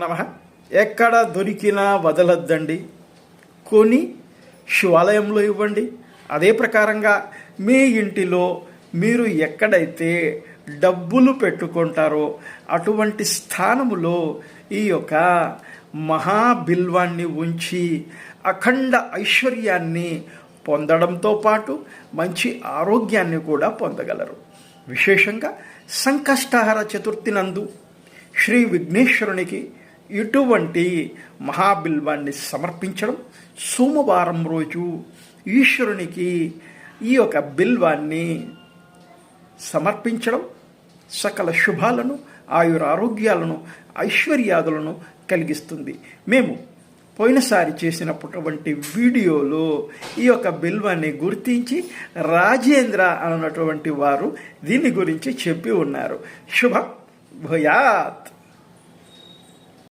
నమః. ఎక్కడ దొరికినా వదలొద్దండి, కొని శివాలయంలో ఇవ్వండి. అదే ప్రకారంగా మీ ఇంటిలో మీరు ఎక్కడైతే డబ్బులు పెట్టుకుంటారో అటువంటి స్థానములో ఈ యొక్క మహాబిల్వాన్ని ఉంచి అఖండ ఐశ్వర్యాన్ని పొందడంతో పాటు మంచి ఆరోగ్యాన్ని కూడా పొందగలరు. విశేషంగా సంకష్టహర చతుర్థి నందు శ్రీ విఘ్నేశ్వరునికి ఇటువంటి మహాబిల్వాన్ని సమర్పించడం, సోమవారం రోజు ఈశ్వరునికి ఈ యొక్క బిల్వాన్ని సమర్పించడం సకల శుభాలను, ఆయురారోగ్యాలను, ఐశ్వర్యాదులను కలిగిస్తుంది. మేము పోయినసారి చేసినటువంటి వీడియోలో ఈ యొక్క బిల్వాన్ని గుర్తించి రాజేంద్ర అన్నటువంటి వారు దీని గురించి చెప్పి ఉన్నారు. శుభ భూయాత్.